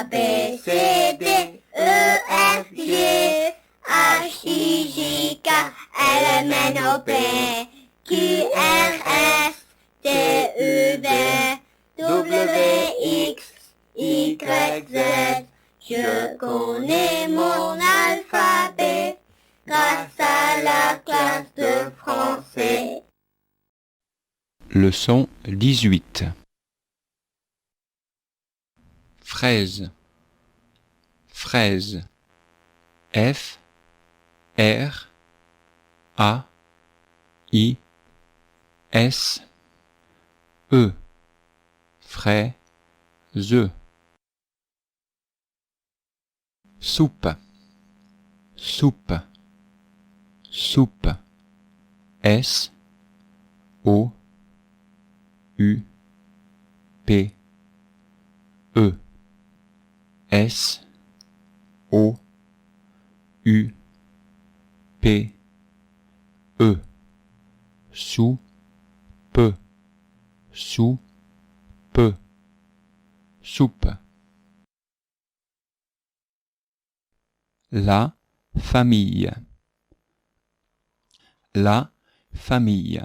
A, B, C, D, E, F, G, H, I, J, K, L, M, N, O, P, Q, R, S, T, U, V, W, X, Y, Z. Je connais mon alphabet grâce à la classe de français. Leçon 18. Fraise. Fraise. F, R, A, I, S, E. Fraise. Soupe. Soupe. Soupe. S, O, U, P, E. S, O, U, P, E. Soupe. Soupe. Soupe. La famille. La famille.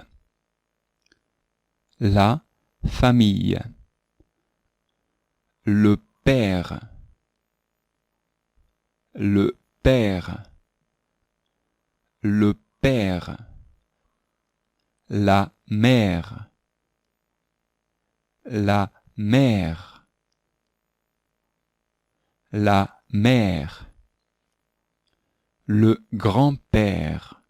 La famille. Le père. Le père. Le père. La mère. La mère. La mère. Le grand-père.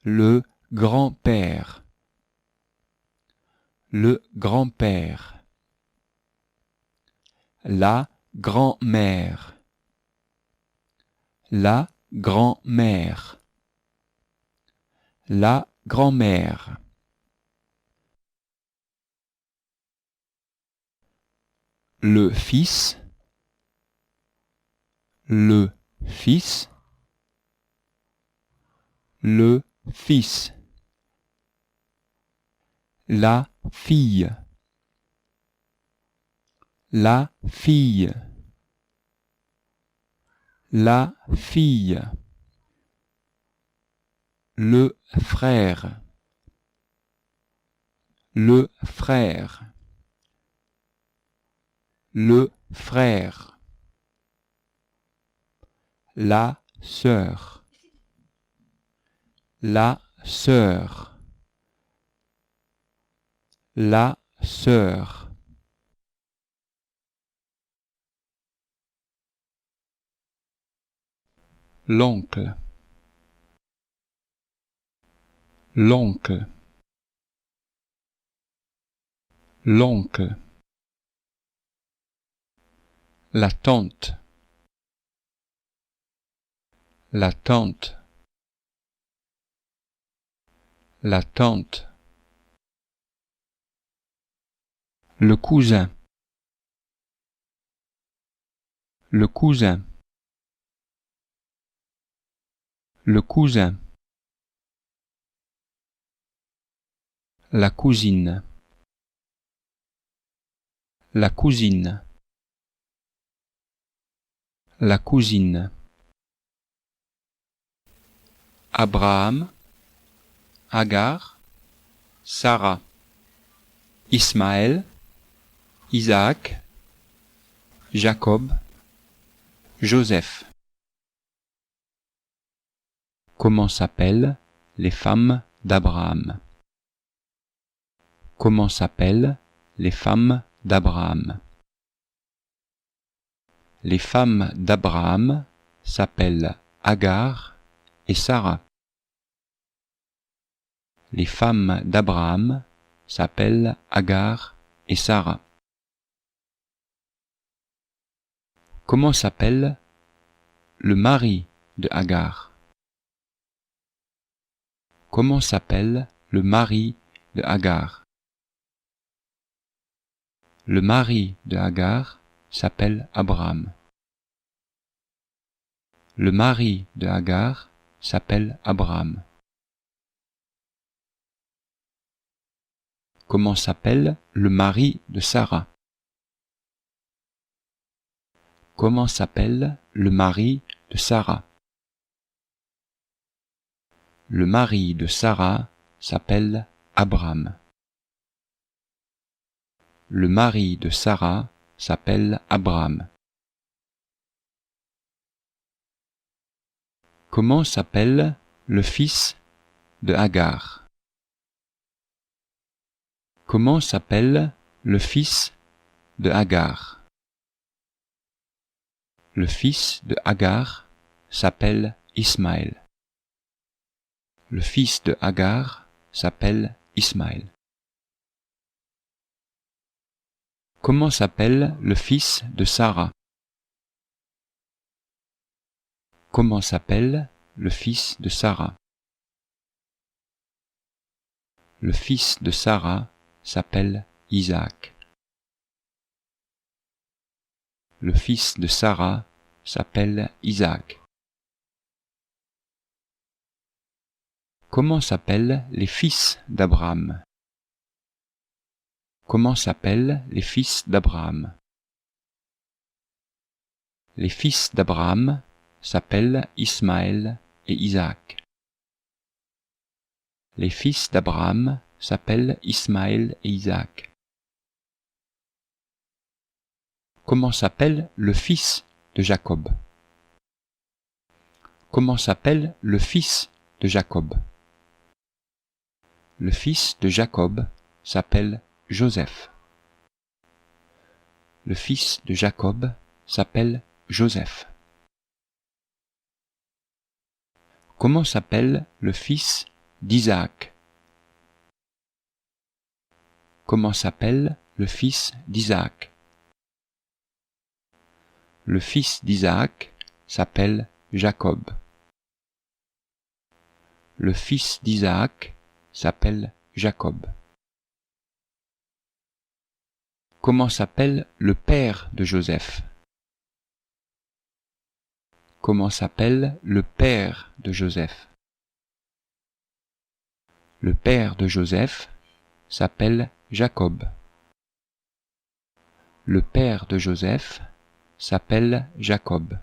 Le grand-père. Le grand-père. La grand-mère. La grand-mère. La grand-mère. Le fils. Le fils. Le fils. La fille. La fille. La fille. Le frère. Le frère. Le frère. La sœur. La sœur. La sœur. L'oncle. L'oncle. L'oncle. La tante. La tante. La tante. Le cousin. Le cousin. Le cousin. La cousine. La cousine. La cousine. Abraham, Agar, Sarah, Ismaël, Isaac, Jacob, Joseph. Comment s'appellent les femmes d'Abraham? Comment s'appellent les femmes d'Abraham? Les femmes d'Abraham s'appellent Agar et Sarah. Les femmes d'Abraham s'appellent Agar et Sarah. Comment s'appelle le mari de Agar? Comment s'appelle le mari de Agar? Le mari de Agar s'appelle Abraham. Le mari de Agar s'appelle Abraham. Comment s'appelle le mari de Sarah? Comment s'appelle le mari de Sarah? Le mari de Sarah s'appelle Abraham. Le mari de Sarah s'appelle Abraham. Comment s'appelle le fils de Agar? Comment s'appelle le fils de Agar? Le fils de Agar s'appelle Ismaël. Le fils de Agar s'appelle Ismaël. Comment s'appelle le fils de Sarah? Comment s'appelle le fils de Sarah? Le fils de Sarah s'appelle Isaac. Le fils de Sarah s'appelle Isaac. Comment s'appellent les fils d'Abraham? Comment s'appellent les fils d'Abraham? Les fils d'Abraham s'appellent Ismaël et Isaac. Les fils d'Abraham s'appellent Ismaël et Isaac. Comment s'appelle le fils de Jacob? Comment s'appelle le fils de Jacob? Le fils de Jacob s'appelle Joseph. Le fils de Jacob s'appelle Joseph. Comment s'appelle le fils d'Isaac? Comment s'appelle le fils d'Isaac? Le fils d'Isaac s'appelle Jacob. Le fils d'Isaac s'appelle Jacob. Comment s'appelle le père de Joseph? Comment s'appelle le père de Joseph? Le père de Joseph s'appelle Jacob. Le père de Joseph s'appelle Jacob.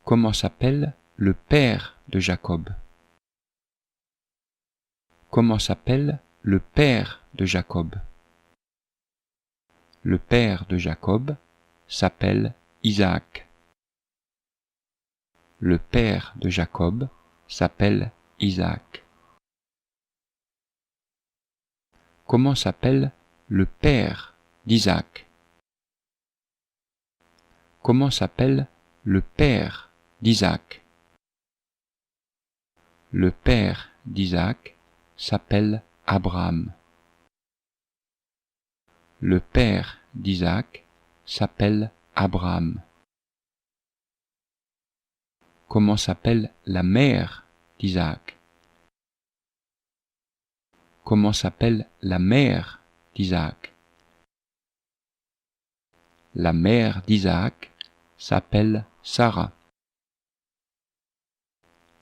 Comment s'appelle le père de Jacob? Comment s'appelle le père de Jacob? Le père de Jacob s'appelle Isaac. Le père de Jacob s'appelle Isaac. Comment s'appelle le père d'Isaac? Comment s'appelle le père d'Isaac? Le père d'Isaac s'appelle Abraham. Le père d'Isaac s'appelle Abraham. Comment s'appelle la mère d'Isaac? Comment s'appelle la mère d'Isaac? La mère d'Isaac s'appelle Sarah.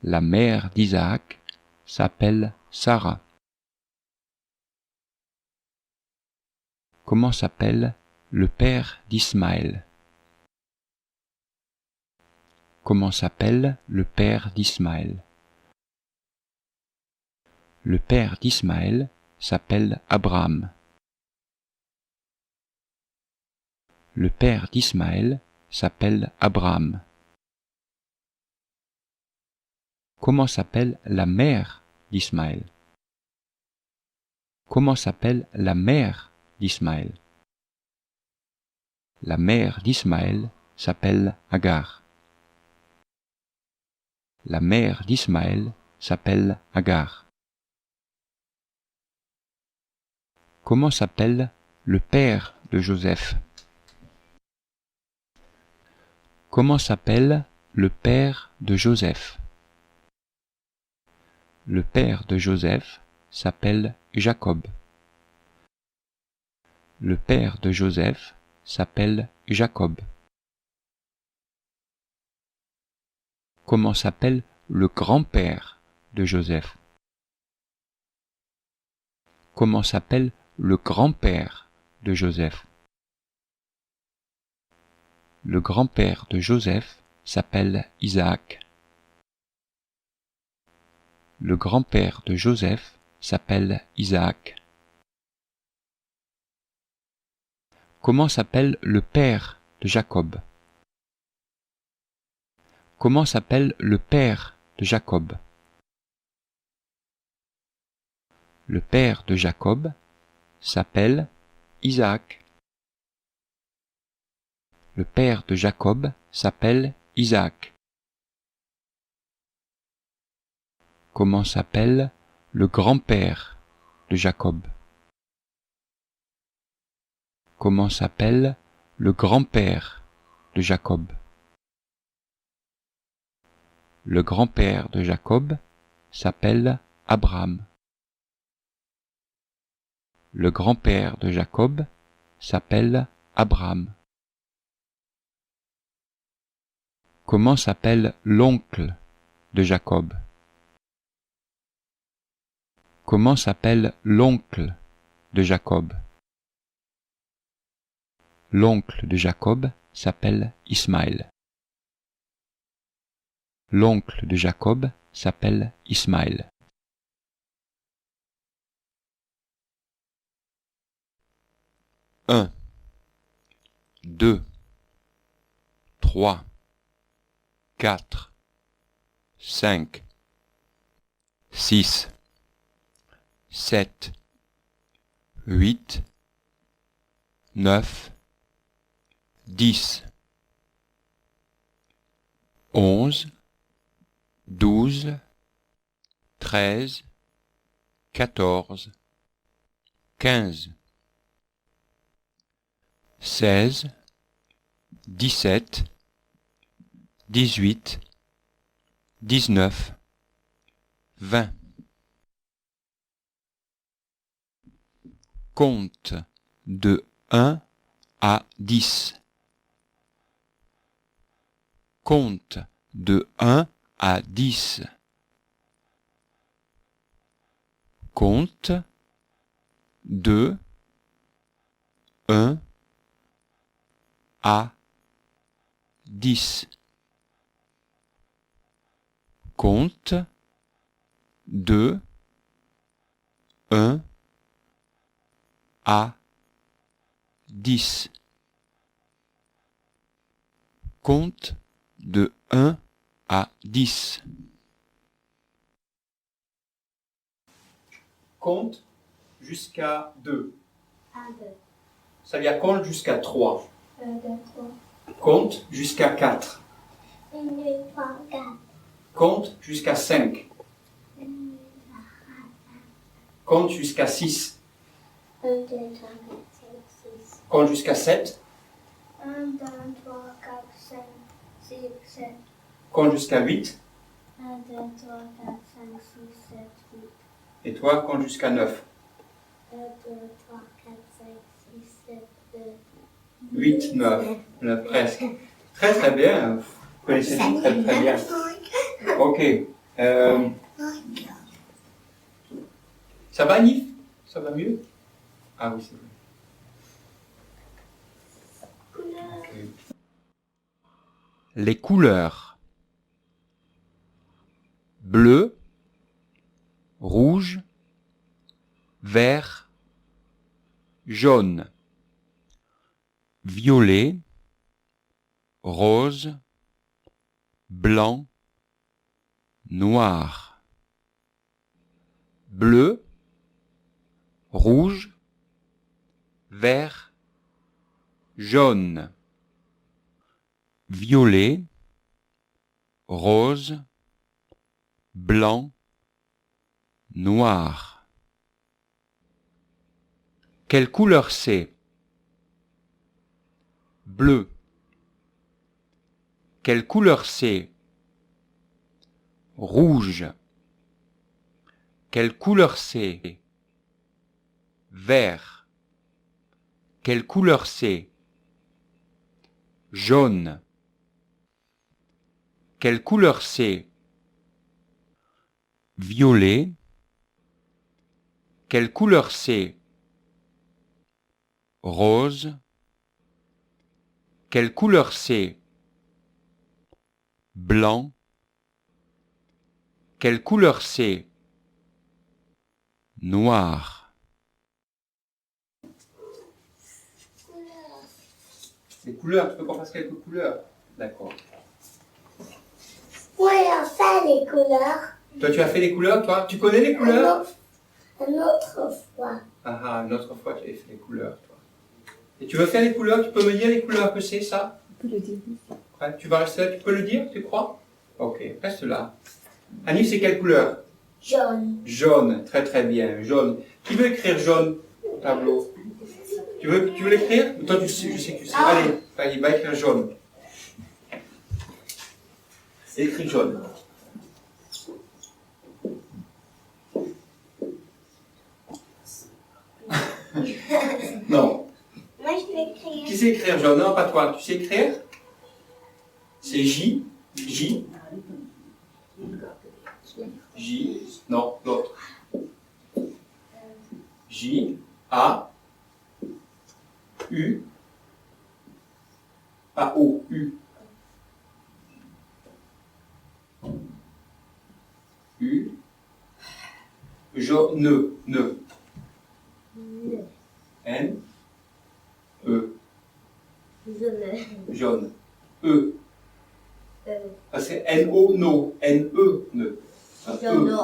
La mère d'Isaac s'appelle Sarah. Comment s'appelle le père d'Ismaël? Comment s'appelle le père d'Ismaël? Le père d'Ismaël s'appelle Abraham. Le père d'Ismaël s'appelle Abraham. Comment s'appelle la mère d'Ismaël? Comment s'appelle la mère d'Ismaël? La mère d'Ismaël s'appelle Agar. La mère d'Ismaël s'appelle Agar. Comment s'appelle le père de Joseph? Comment s'appelle le père de Joseph? Le père de Joseph s'appelle Jacob. Le père de Joseph s'appelle Jacob. Comment s'appelle le grand-père de Joseph? Comment s'appelle le grand-père de Joseph? Le grand-père de Joseph s'appelle Isaac. Le grand-père de Joseph s'appelle Isaac. Comment s'appelle le père de Jacob? Comment s'appelle le père de Jacob? Le père de Jacob s'appelle Isaac. Le père de Jacob s'appelle Isaac. Comment s'appelle le grand-père de Jacob? Comment s'appelle le grand-père de Jacob? Le grand-père de Jacob s'appelle Abraham. Le grand-père de Jacob s'appelle Abraham. Comment s'appelle l'oncle de Jacob? Comment s'appelle l'oncle de Jacob? L'oncle de Jacob s'appelle Ismaël. L'oncle de Jacob s'appelle Ismaël. 1, 2, 3, 4, 5, 6, 7, 8, 9, 10, 11, 12, 13, 14, 15, 16, 17, 18, 19, 20. Compte de 1 à 10. Compte de 1 à 10. Compte de 1 à 10. Compte de 1 à 10. Compte de 1 à 10. Compte jusqu'à 2. 1, 2, Ça veut dire compte jusqu'à 3. 1, 2, 3, Compte jusqu'à 4. 1, 2, 3, 4, Compte jusqu'à 5. 1, 2, Compte jusqu'à 6. 3, 4, 5, 6, Compte jusqu'à 7. 1, 2, 3, 4, 5, 6, 7, Compte jusqu'à 8. 1, 2, 3, 4, 5, 6, 7, 8, Et toi, compte jusqu'à 9. 1, 2, 3, 4, 5, 6, 7, 8, 9. 9 presque. Très très bien. Vous connaissez tout très très bien. Ok. Ça va, Nif? Ça va mieux? Ah oui, c'est vrai. Les couleurs. Bleu, rouge, vert, jaune, violet, rose, blanc, noir. Bleu, rouge, vert, jaune, violet, rose, blanc, noir. Quelle couleur c'est? Bleu. Quelle couleur c'est? Rouge. Quelle couleur c'est? Vert. Quelle couleur c'est? Jaune. Quelle couleur c'est? Violet. Quelle couleur c'est? Rose. Quelle couleur c'est? Blanc. Quelle couleur c'est? Noir. Les couleurs, tu peux qu'on fasse quelques couleurs? D'accord. Oui, on fait les couleurs. Toi, tu as fait les couleurs, toi? Tu connais les couleurs? Une autre fois. Ah, une autre fois, tu avais fait les couleurs, toi. Et tu veux faire les couleurs? Tu peux me dire les couleurs que c'est, ça? Je peux le dire. Ouais, tu vas rester là, tu peux le dire, tu crois? Ok, reste là. Annie, c'est quelle couleur? Jaune. Jaune, très très bien, jaune. Qui veut écrire jaune au tableau? Tu veux l'écrire? Toi, tu sais, je sais que tu sais. Allez, va écrire jaune. Écris jaune. Non. Moi, je peux écrire. Qui sait écrire jaune? Non, pas toi. Tu sais écrire? C'est J. J. J. Non, l'autre. J. A. U. Pas O. U. U. Jaune. Ne. N. E. Jaune. E. Ah, c'est N-O, no. N-E, ne. Ah, Jaune.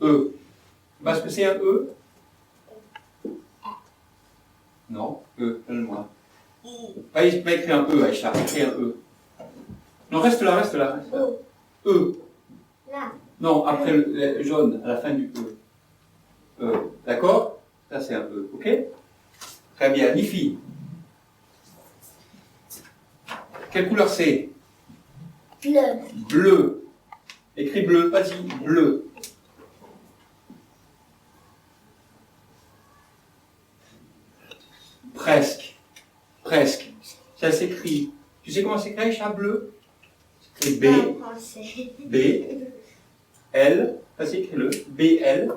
E. Parce que c'est un E? Non, E, donne-moi. Va écrire un E, Aïcha, écris un E. Non, reste là, reste là. E. Là. Non, après le jaune, à la fin du E. E. D'accord? Ça, c'est un E, ok? Très bien. Nifi. Quelle couleur c'est? Bleu. Bleu. Écris bleu, vas-y, bleu. Presque. Presque. Ça s'écrit. Tu sais comment s'écrit, chat bleu? C'est B. En français. B. L. Vas-y, écris-le. B. L.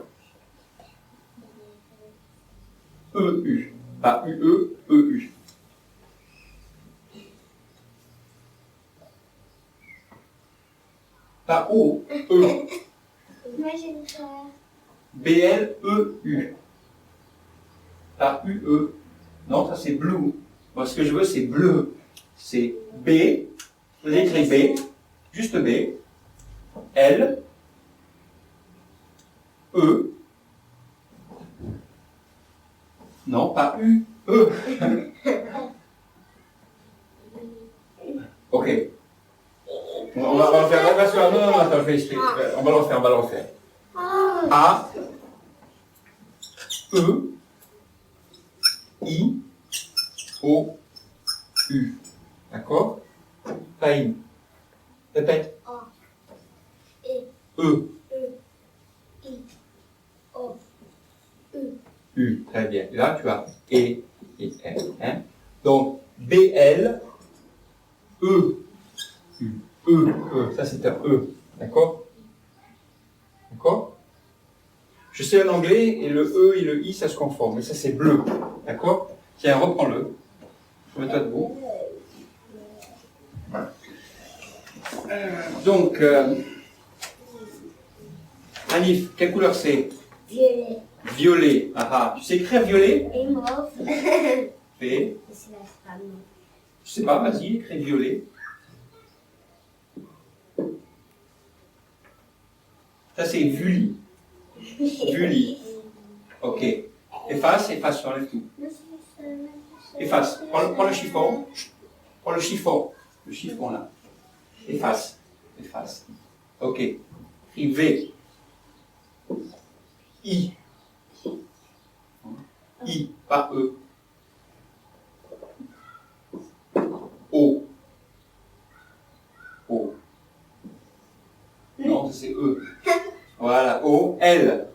E. U. Pas U. E. E. U. Pas O. E. Moi, j'ai une fleur. B. L. E. U. Pas U. E. Non, ça c'est blue. Moi, ce que je veux, c'est bleu. C'est B. Vous avez écrit B. Juste B. L. E. Non, pas U. E. Ok. On va le faire. Non, attends, je vais expliquer. On va le refaire. A. E. I. O. U. D'accord? Taïm. Répète. A. E. I. O. U. U. Très bien. Là, tu as E et L. Hein? Donc, BL. E. U. E. Ça, c'est un E. D'accord? D'accord? Je sais en anglais, et le E et le I, ça se confond. Mais ça, c'est bleu. D'accord? Tiens, reprends-le. Mets-toi debout. Donc, Anif, quelle couleur c'est? Violet. Violet. Ah ah. Tu sais écrire violet? Et mauve. V. C'est la femme. Je sais pas, vas-y, écris violet. Ça, c'est Vuli. Vuli. Ok. Efface, enlève tout. Efface. Prends le chiffon. Prends le chiffon. Le chiffon, là. Efface. Ok. Écris V. I. I, pas E. O. O. Non, c'est E. Voilà, O, L.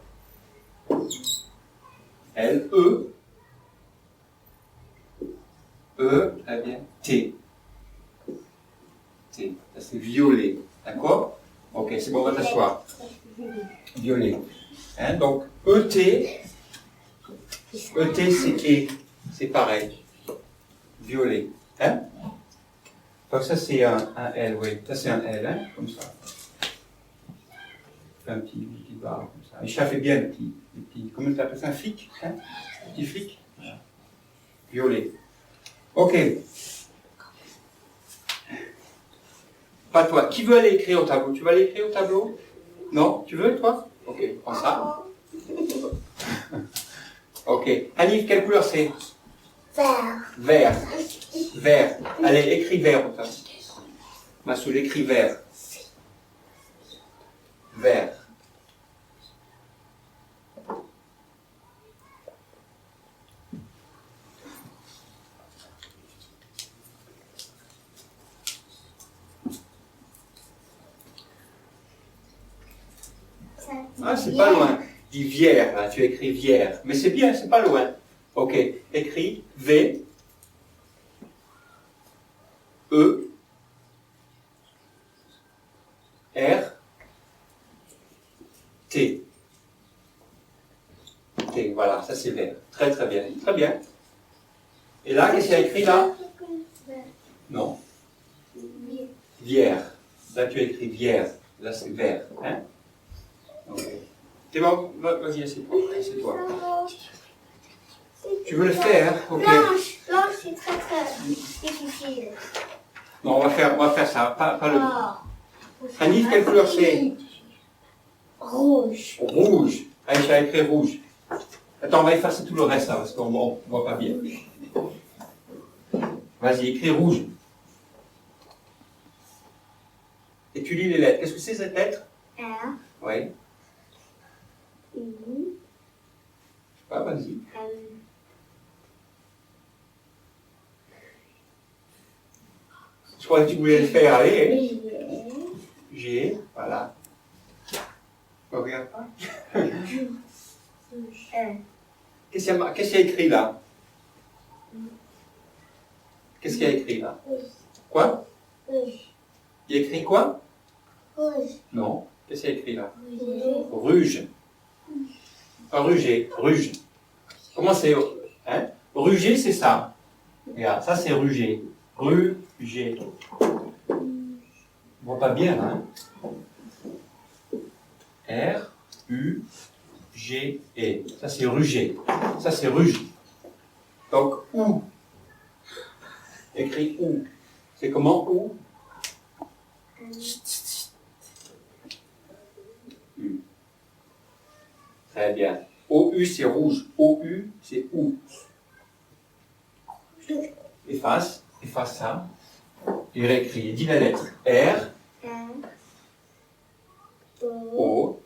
L, E. E, très bien. T. T, ça c'est violet. D'accord? Ok, c'est bon, on va t'asseoir. Violet. Hein, donc, ET. ET, c'est E. C'est pareil. Violet. Hein? Donc ça c'est un L, oui. Ça c'est un L, hein, comme ça. Un petit barre comme ça. Et ça fait bien le petit comment tu appelles ça, un flic, hein? Un petit flic. Voilà. Violet. Ok. Pas toi. Qui veut aller écrire au tableau? Tu vas aller écrire au tableau? Non? Tu veux, toi? Ok, prends ça. Ok. Annie, quelle couleur c'est? Vert. Vert. Vert. Allez, écris vert au tableau. Massoul, écris vert. Vert. Ah, c'est pas loin. Dis vière, là, tu écris vière. Mais c'est bien, c'est pas loin. Ok, écris V, E, R, T. T, voilà, ça c'est vert. Très très bien, très bien. Et là, qu'est-ce qu'il y a écrit là? Non. Vière. Là, tu écris vière. Là, c'est vert. Hein? Okay. C'est bon, vas-y, assieds-toi. Tu veux le faire? Ok. Blanche, c'est très très difficile. Non, on va faire ça, pas le. Annie, quelle couleur c'est? Rouge. Rouge. Aïcha a écrit rouge. Attends, on va effacer tout le reste là, parce qu'on ne voit pas bien. Vas-y, écris rouge. Et tu lis les lettres. Qu'est-ce que c'est cette lettre? R. Oui. U. Je sais pas, vas-y. Je crois que tu voulais le faire, allez. G, voilà. Regarde pas. Qu'est-ce qu'il y a écrit là? Qu'est-ce qu'il y a écrit là? Quoi? Rouge. Il y a écrit quoi? Rouge. Non. Qu'est-ce qu'il y a écrit là? Ruge. Pas ruger, ruge. Comment c'est? Hein? Ruger, c'est ça. Regarde, ça c'est ruger. Ruger. On voit pas bien, hein? R-U-G-E. Ça c'est ruger. Ça c'est ruge. Donc, ou. Écrit ou. C'est comment ou? Très bien. O-U, c'est rouge. O-U, c'est ou. Efface ça. Et réécris. Dis la lettre. R, O,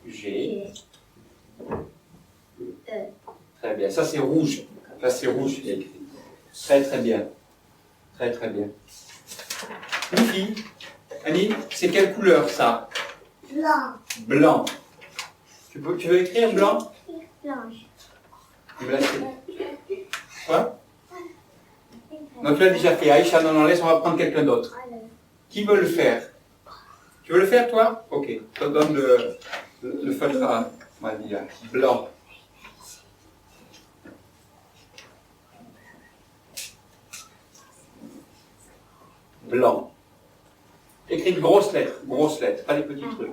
G, E. Très bien. Ça, c'est rouge. Là, c'est rouge, il est écrit. Très, très bien. Très, très bien. Luffy, Annie, c'est quelle couleur, ça? Blanc. Blanc. Tu veux écrire blanc? Blanche. Tu veux l'acheter? Quoi? Donc, tu l'as déjà fait. Aïcha, non, laisse, on va prendre quelqu'un d'autre. Qui veut le faire? Tu veux le faire, toi? Ok. Je te donne le feutre à Malia. Blanc. Blanc. Écris de grosses lettres, pas des petits trucs.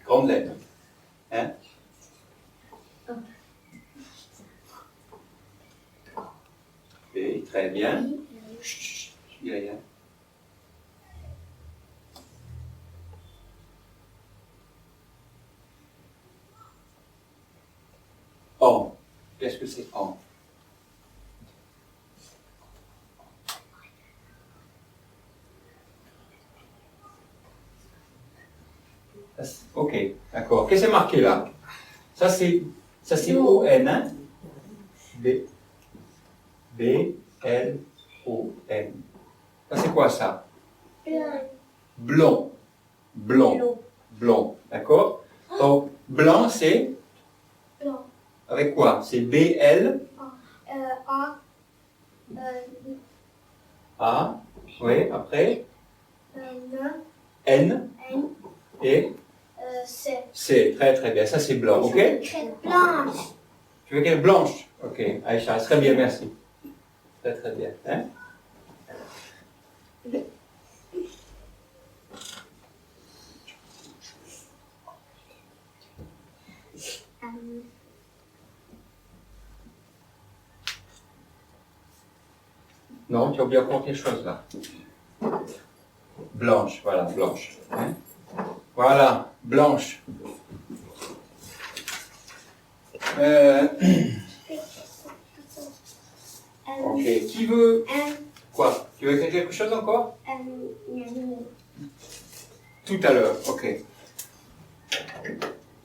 Grandes lettres. Hein? Et très bien. Chut, il y a rien. En. Qu'est-ce que c'est en? Ok, d'accord. Qu'est-ce que c'est marqué là? Ça c'est O-N, hein? B-L-O-N. Ça c'est quoi ça? Blanc. Blanc. Blanc. D'accord? Donc, blanc c'est? Blanc. Avec quoi? C'est B-L? A. A. Oui, après? N. N. N. Et? C. C. Très très bien. Ça c'est blanc, ok? Blanche. Tu veux qu'elle blanche? Ok, Aïcha, très bien, merci. Très très bien. Hein? Non, tu as oublié encore quelque chose là. Blanche, voilà, blanche. Hein? Voilà, blanche. Ok, qui veut... Quoi? Tu veux écrire quelque chose encore? Tout à l'heure, ok.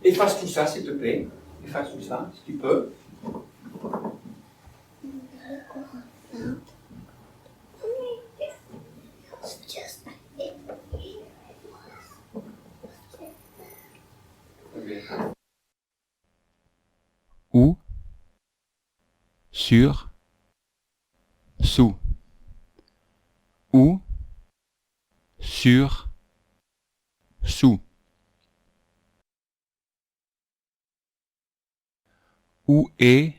Efface tout ça, s'il te plaît. Efface tout ça, si tu peux. Où, sur, sous. Où, sur, sous. Où est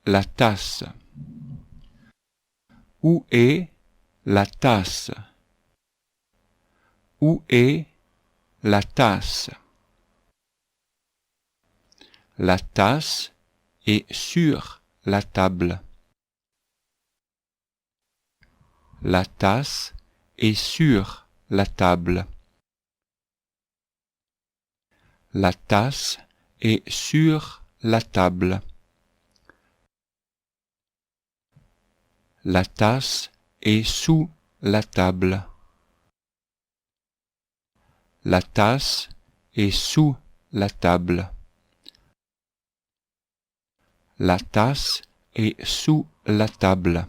la tasse? Où est la tasse? Où est la tasse? La tasse est sur la table. La tasse est sur la table. La tasse est sur la table. La tasse est sous la table. La tasse est sous la table. La tasse est sous la table.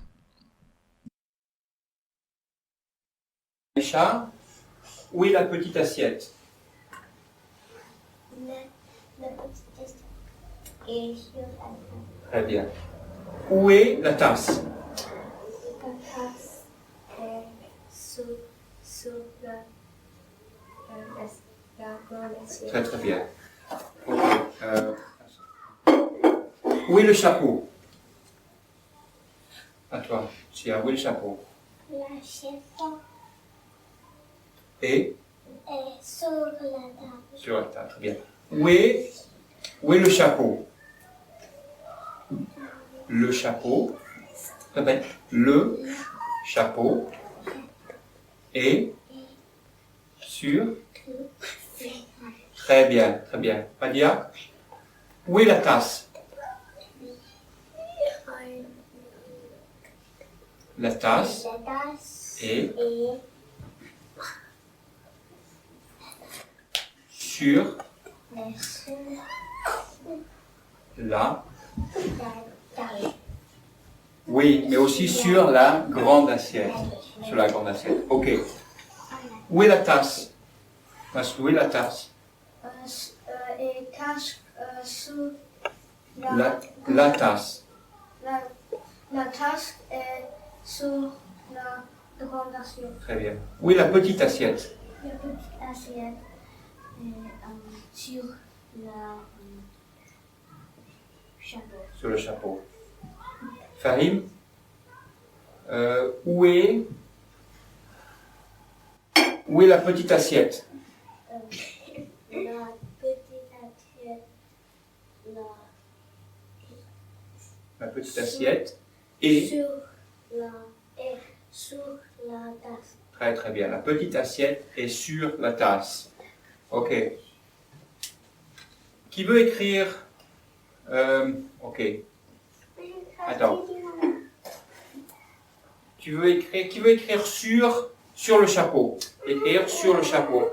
Aïcha, où est la petite assiette? La petite assiette est sur la table. Très bien. Où est la tasse? La tasse est sous la grande assiette. Très très bien. Ok. Où est le chapeau? À toi. Chia, où est le chapeau? La chapeau Et est sur la table. sur la table. Très bien. Où est le chapeau? Le chapeau. Répète. Le chapeau est sur. Très bien, très bien. Padia, où est la tasse? La tasse La tasse est est sur sur la. la table. Oui, mais aussi sur la grande assiette. Sur la grande assiette. Ok. Où est la tasse? Où est la tasse? Et tasse sous La tasse. la tasse est sur la grande assiette. Très bien. Où est la petite assiette? La petite assiette est sur la chapeau. Sur le chapeau. Fahim, où est la petite assiette? La petite assiette La petite assiette est sur la tasse. très très bien. La petite assiette est sur la tasse. Ok. Qui veut écrire? Ok. Attends. Qui veut écrire sur le chapeau? Écrire sur le chapeau.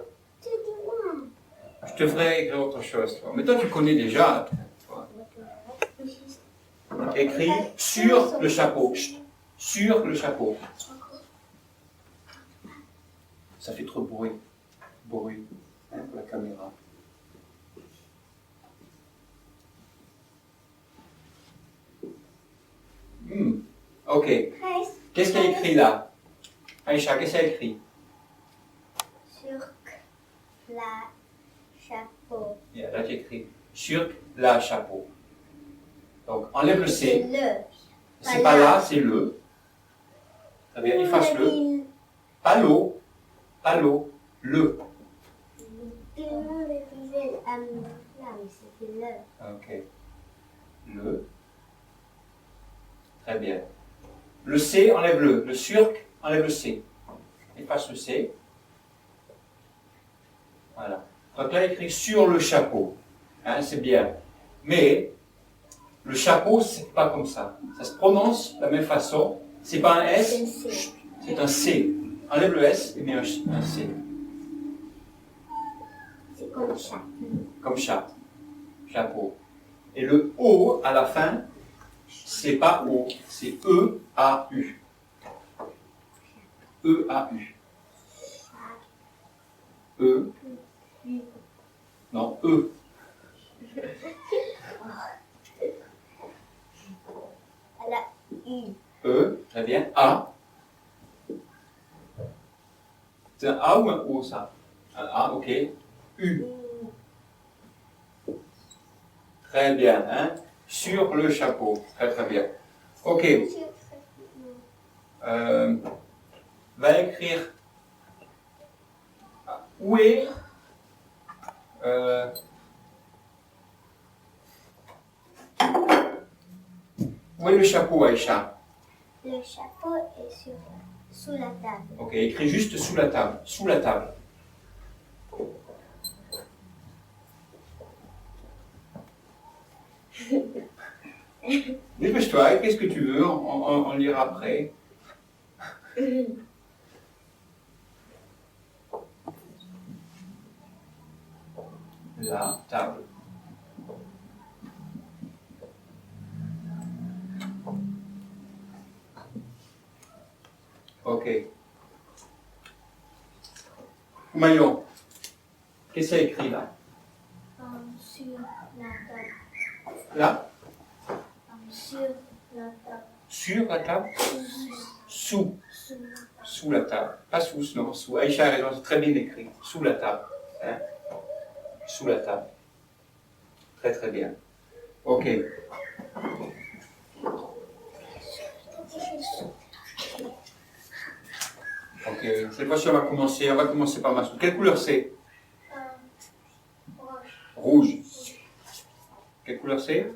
Je te ferai écrire autre chose. Toi. Mais toi, tu connais déjà. Toi. Écris sur le chapeau. Chut. Sur le chapeau. Ça fait trop de bruit. Bruit. Hein, pour la caméra. Ok. Qu'est-ce qu'il y a écrit là? Aïcha, qu'est-ce qu'il y a écrit? Sur la chapeau. Là, tu écris sur la chapeau. Donc, enlève le C'est C. le. C'est pas là, c'est le. Très bien, efface-le. Pas l'eau. Pas l'eau. Le. Tout le monde disait là, mais c'était le. Ok. Le. Très bien. Le C, enlève-le. Le surc, enlève le C. Efface le C. Voilà. Donc là, écrit sur le chapeau. Hein, c'est bien. Mais, le chapeau, c'est pas comme ça. Ça se prononce de la même façon. C'est pas un S, c'est un C. Enlève le S et mets un C. C'est comme chat. Comme chat. Chapeau. Et le O à la fin, c'est pas O, c'est E-A-U. E-A-U. E. Non, E. Elle a U. E, très bien. A. C'est un A ou un O, ça? Un A, ok. U. Très bien, hein? Sur le chapeau. Très, très bien. Ok. Va écrire où est le chapeau, Aïcha? Le chapeau est sous la table. Ok, écris juste sous la table. Sous la table. Dépêche-toi, qu'est-ce que tu veux? On lira après. La table. Ok. Maillon, qu'est-ce que ça écrit là? Sur la table. Là? Sur la table. Sur la table? Sous. Sous. Sous la table. Pas sous, non, sous. Aïcha a raison, c'est très bien écrit. Sous la table. Hein? Sous la table. Très très bien. Ok. Ok, cette fois-ci on va commencer par Massou. Quelle couleur c'est? Rouge. Quelle couleur c'est?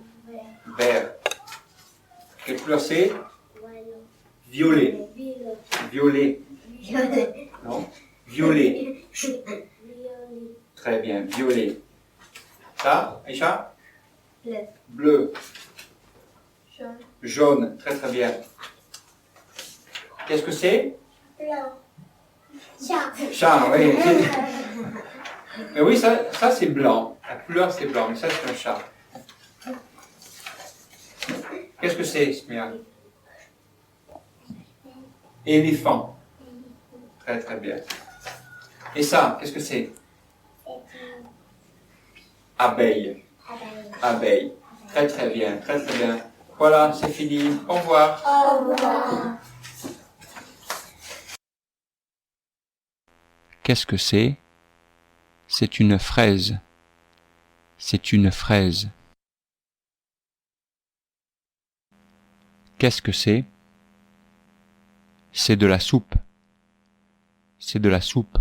Vert. Quelle couleur c'est? Violet. Violet. Non? Violet. Très bien, violet. Ça, Aïcha? Bleu. Bleu. Jaune. Jaune, très très bien. Qu'est-ce que c'est? Blanc. Chat. Chat, oui. Mais oui, ça c'est blanc. La couleur c'est blanc, mais ça c'est un chat. Qu'est-ce que c'est, Smia? Éléphant. Très très bien. Et ça, qu'est-ce que c'est? Abeille. Abeille. Très très bien, très très bien. Voilà, c'est fini. Au revoir. Au revoir. Qu'est-ce que c'est? C'est une fraise. C'est une fraise. Qu'est-ce que c'est? C'est de la soupe. C'est de la soupe.